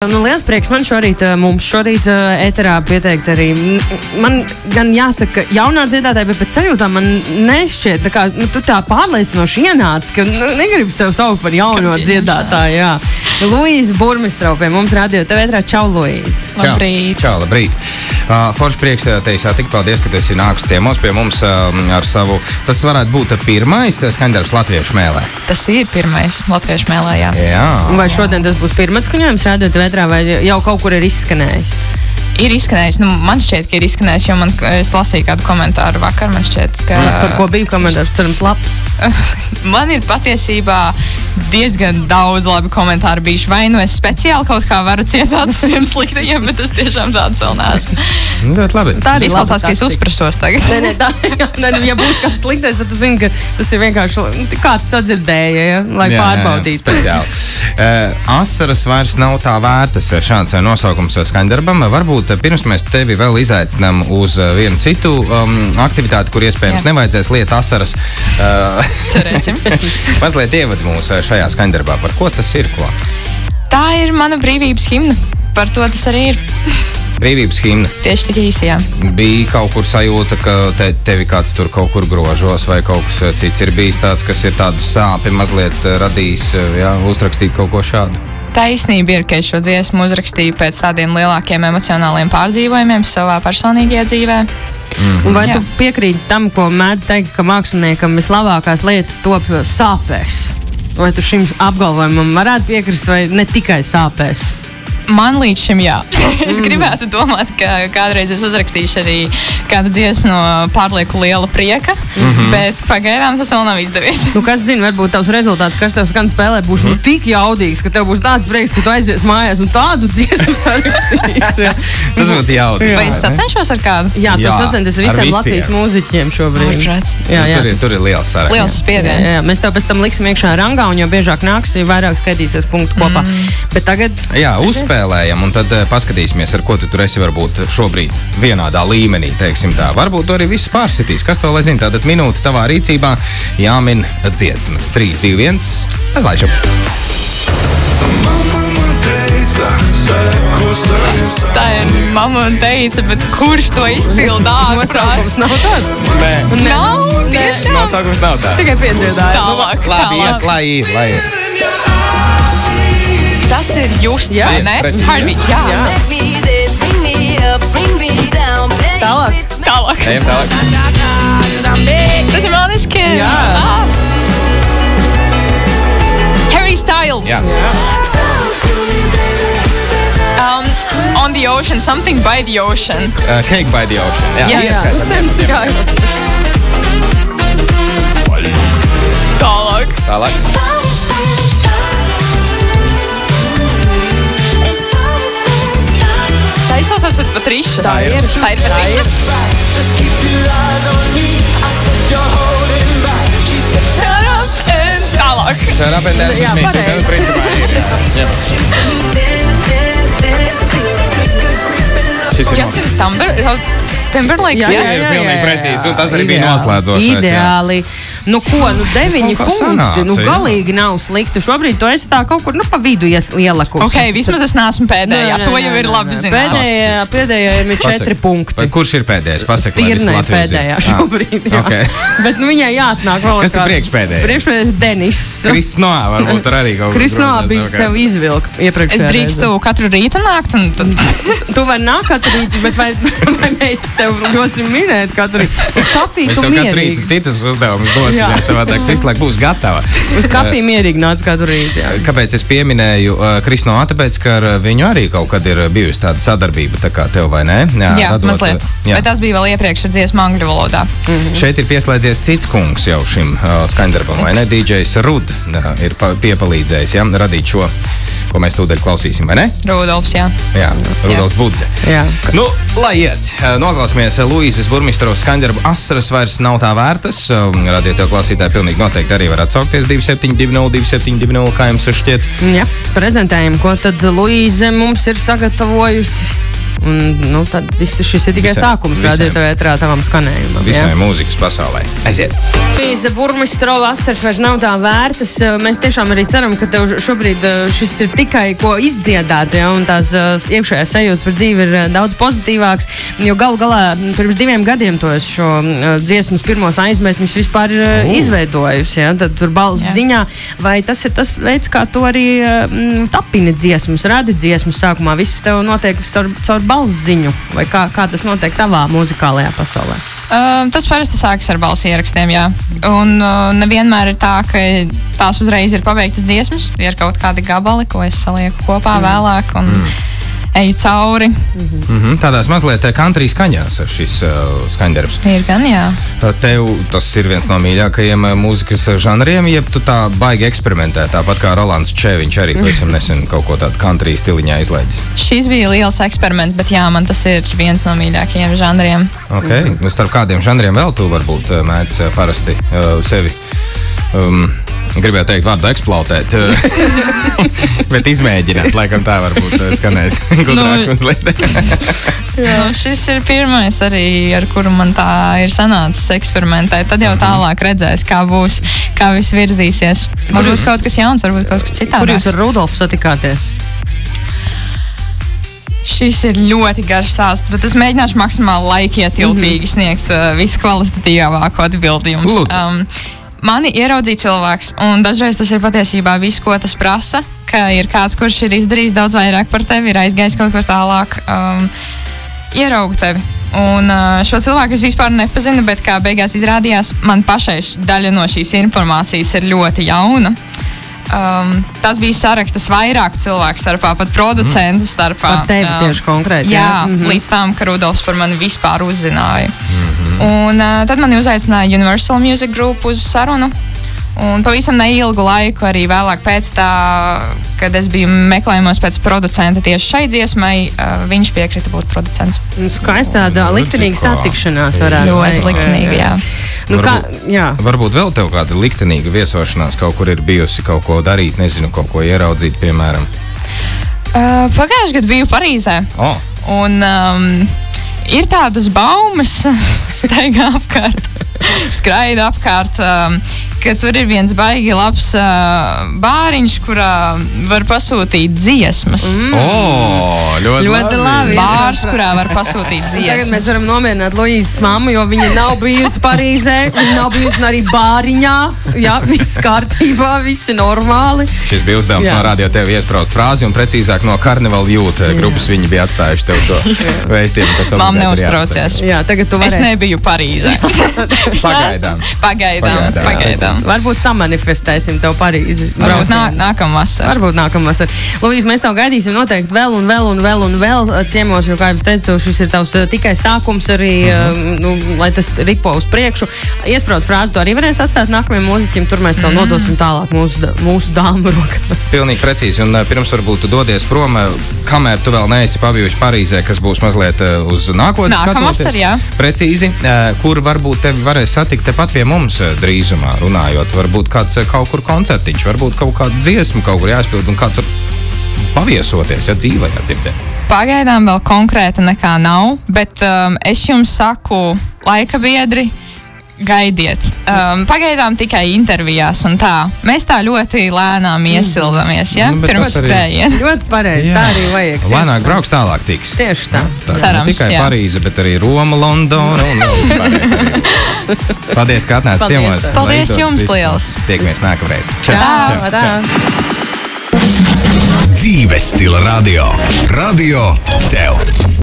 Liels prieks man mums šorīt ēterā pieteikt arī. Man gan jāsaka, ka jaunā dziedātāja, bet pēc sajūtām man nešķiet, tu tā pārliecinoši ienāc, ka negribas tev saukt par jauno dziedātāju. Jā. Luīza Burmistrova pie mums radio tev ēterā. Čau, Luīza. Labrīt. Čau, labrīt. Forši prieks tev satikt. Paldies, ka tu esi nākus ciemos pie mums ar savu. Tas varētu būt pirmais skaņdarbs latviešu mēlē. Tas ir pirmais latviešu mēlē, jā. Vai šodien tas būs pirmais skaņojums radio tev ēterā, vai jau kaut kur ir izskanējis? Ir izskanējis, man šķiet, ka ir izskanējis, jo es lasīju kādu komentāru vakar, man šķiet, ka... Par ko bija komentārs, cerams, labs? Man ir patiesībā diezgan daudz labi komentāru bijuši. Vai nu es speciāli kaut kā varu cietāt uz tiem sliktajiem, bet es tiešām tāds vēl neesmu. Ļoti labi. Tā arī izklausās, ka es uzprasos tagad. Ja būs kāds sliktais, tad tu zini, ka tas ir vienkārši kāds sadzirdēja, ja? Lai pārbaudītu. Speciāli. Asaras vairs nav tā vērtas, šāds nosaukums skaņdarbam. Varbūt pirms mēs tevi vēl izaicinām uz vienu citu aktivitāti, kur iespējams nevajadzēs liet asaras. Cerēsim. Mazliet ievad mūs šajā skaņdarbā. Par ko tas ir? Ko? Tā ir mana brīvības himna. Par to tas arī ir. Brīvības himna. Tieši tik īsi, jā. Bija kaut kur sajūta, ka tevi kāds tur kaut kur grožos, vai kaut kas cits ir bijis tāds, kas ir tādu sāpi mazliet radījis, uzrakstīt kaut ko šādu? Taisnība ir, ka es šo dziesmu uzrakstīju pēc tādiem lielākiem emocionāliem pārdzīvojumiem savā personīgajā dzīvē. Un vai tu piekrīti tam, ko mēdz teikt, ka māksliniekam vislabākās lietas top sāpēs? Vai tu šim apgalvojumam varētu piekrist, vai ne tikai sāpēs? Man līdz šim jā. Es gribētu domāt, ka kādreiz es uzrakstīšu arī kādu dziesmu no pārlieku liela prieka, bet pagaidām tas vēl nav izdevies. Kas zina, varbūt tavs rezultāts, kas tev skan spēlē, būs tik jaudīgs, ka tev būs tāds prieks, ka tu aizies mājās un tādu dziesmu sarakstīs. Tas būtu jaudīgi. Vai es sacenšos ar kādu? Jā, tu sacenties ar visiem Latvijas mūziķiem šobrīd. Tur ir liels saraksts. Liels spiediens. Jā, mēs tev pēc tam liksim iekšā rangā, un jo biežāk nāks, jo vairāk skaitīsies punktu kopā. Bet tagad... Uzspēlējam, un tad paskatīsimies, ar ko tu tur esi varbūt šobrīd vienādā līmenī, teiksim tā. Varbūt tu arī visu pārsitīs. Kas to lai zina? Tātad minūte tavā rīcībā jāmin dziesmas. 3, 2, 1. Atlaišam. Tā ir mamma un teica, bet kurš to izpildā? Nosaukums nav tāds? Nē. Nav, tiešām? Nosaukums nav tāds. Tikai piedziedāja. Tālāk. Lai ir. Tas ir Justs, vai ne? Harvey, jā. Tālāk. Ejam tālāk. Tas ir Måneskin. Jā. Harry Styles. Jā. On the Ocean, Something by the Ocean. Cake by the Ocean. Jā. Tālāk. Tā izklausās pēc Patrišas. Tā ir Patriša. Tālāk. Shut up and dance with me. Tas principā ir. Šis ir Timberlake. Jā, pilnīgi precīzi. Un tas arī bija noslēdzošais. Ideāli. Nu ko, 9 punkti. Sanāca, Galīgi nav slikti. Šobrīd tu esi tā kaut kur pa vidu ielikusi. Ok, vismaz es neesmu pēdējā. To jau ir labi zināt. Pēdējā ir 4 punkti. Kurš ir pēdējais? Pasaki, Stirna ir pēdējā šobrīd. Okay. Bet viņai jāatnāk vēl. Kas ir priekšpēdējais? Priekšpēdējais Denis. Kris Noā varbūt arī kaut kur. Kris Noā bija sev izvilka iepriekšējā. Es drīkstu katru rītu nākt. Tu vari nākt katru rītu, bet vai mēs tev dosim minēt katru rītu? Uz kafiju tu mierīgi. Mēs tev katru rītu citas uzdevumus dosim. Jā, savādāk visu laiku būs gatava. Uz kafiju mierīgi nāc katru rītu. Kāpēc es pieminēju Kris Noā? Tāpēc, ka ar viņu arī kaut kad ir bijusi tāda sadarbība, tā kā tev, vai ne? Jā, mazliet. Bet tas bija vēl iepriekš ar dziesmu angļu valodā. Šeit ir pieslēdzies cits kungs jau šim skaņdarbam, vai ne? DJs Rud ir piepalīdzējis, radīt šo, ko mēs tūdaļ klausīsim, vai ne? Rudolfs, jā. Jā, Rudolfs Budze. Jā. Nu, lai iet. Noklausīsimies Luīzes Burmistrovas skaņdarbu Asaras vairs nav tā vērtas. Radio tev klausītāji pilnīgi noteikti arī var atsaukties 2720, kā jums šķiet. Jā, prezentējam, ko tad Luīze mums ir sagatavojusi. Un, tad šis ir tikai sākums Radio TV ēterā tavam skanējumam. Visai mūzikas pasaulē. Aiziet! Šīs burmistro vasaras vairs nav tā vērtas. Mēs tiešām arī ceram, ka tev šobrīd šis ir tikai ko izdziedāt, un tās iekšējās sajūtas par dzīvi ir daudz pozitīvāks. Jo galu galā pirms 2 gadiem to es šo dziesmas pirmos aizmetņus vispār izveidojusi. Ja? Tad tur balss ziņā. Vai tas ir tas veids, kā tu arī tapini dziesmas, radi dziesmas sākumā? Viss tev notiek caur balss ziņu? Vai kā tas notiek tavā muzikālajā pasaulē? Tas parasti sākas ar balss ierakstiem, jā. Un nevienmēr ir tā, ka tās uzreiz ir pabeigtas dziesmas. Ir kaut kādi gabali, ko es salieku kopā vēlāk un eju cauri. Tādās mazliet country skaņās šis skaņdarbs. Ir gan, jā. Tev tas ir viens no mīļākajiem mūzikas žanriem, jeb tu tā baigi eksperimentē, tāpat kā Rolands Če, viņš arī pavisam nesen kaut ko tādu country stiliņā izlaidis. Šis bija liels eksperiments, bet jā, man tas ir viens no mīļākajiem žanriem. Ok, starp kādiem žanriem vēl tu varbūt mēdz parasti sevi gribētu teikt vārdu eksploatēt, bet izmēģināt, laikam tā varbūt skanēs gudrāk mazliet. Šis ir pirmais arī, ar kuru man tā ir sanācis eksperimentēt. Tad jau tālāk redzēs, kā būs, kā viss virzīsies. Varbūt kaut kas jauns, varbūt kaut kas citādāks. Kur jūs ar Rudolfu satikāties? Šis ir ļoti garš stāsts, bet es mēģināšu maksimāli laikietilpīgi sniegt visu kvalitatīvāko atbildījumus. Mani ieraudzīja cilvēks, un dažreiz tas ir patiesībā viss, ko tas prasa, ka ir kāds, kurš ir izdarījis daudz vairāk par tevi, ir aizgājis kaut kur tālāk, ieraugu tevi. Un šo cilvēku es vispār nepazinu, bet kā beigās izrādījās, man pašai daļa no šīs informācijas ir ļoti jauna. Tas bija sarakstas vairāku cilvēku starpā, pat producentu starpā. Par tevi tieši konkrēti. Jā, līdz tam, ka Rudolfs par mani vispār uzzināja. Un tad mani uzaicināja Universal Music Group uz sarunu. Un pavisam neilgu laiku arī vēlāk pēc tā, kad es biju meklējumos pēc producenta tieši šai dziesmai, viņš piekrita būt producents. Skaista tāda liktenīga satikšanās varētu būt. Ļoti liktenīga, jā. Varbūt vēl tev kāda liktenīga viesošanās kaut kur ir bijusi, kaut ko darīt, nezinu, kaut ko ieraudzīt, piemēram? Pagājušajā gadā biju Parīzē. Un ir tādas baumas, staigā apkārt, skraida apkārt, ka tur ir viens baigi labs bāriņš, kurā var pasūtīt dziesmas. Ļoti labi. Bārs, kurā var pasūtīt dziesmas. Tagad mēs varam nomierināt Luīzes mammu, jo viņa nav bijusi Parīzē, viņa nav bijusi arī bāriņā. Jā, viss kārtībā, visi normāli. Šis bija uzdevums no Radio TV iespraust frāzi, un precīzāk no Karneval Youth grupas viņi bija atstājuši tev šo vēstījumu, kas Mam neuztraucies. Jā, tagad tu varēsi. Es nebiju Parīzē. Pagaidām. Varbūt samanifestēsim tev Parīzi. Varbūt nākamvasar. Luīz, mēs tev gaidīsim noteikti vēl ciemos, jo, kā jau es teicu, šis ir tavs tikai sākums arī, lai tas ripo uz priekšu. Iespraut frāzi, tu arī varēsi atstāt nākamajam mūziķim, tur mēs tev nodosim tālāk mūsu dāmu rokās. Pilnīgi precīzi, un pirms varbūt tu dodies prom, kamēr tu vēl neesi pabijuši Parīzē, kas būs mazliet uz nākotnes skatoties. Jā. Precīzi, kur varbūt tevi varēs satikt tepat pie mums drīzumā runājot. Varbūt kāds kaut kur koncertiņš, varbūt kaut kāda dziesma kaut kur jāizpild un kāds var paviesoties, dzīvē jādzirdē. Pagaidām vēl konkrēta nekā nav, bet es jums saku, laika biedri, gaidiet. Pagaidām tikai intervijās un tā. Mēs tā ļoti lēnām iesildamies, ja? Pirms skrējiena. Ļoti pareizi, tā arī vajag. Lēnāk brauks, tālāk tiks. Tieši tā. Cerams, ne tikai Parīze, bet arī Roma, Londona un paldies, ka atnāc ciemos. Paldies jums liels. Tiekamies nākamreiz. Čau. Dzīves stila radio. Radio tev.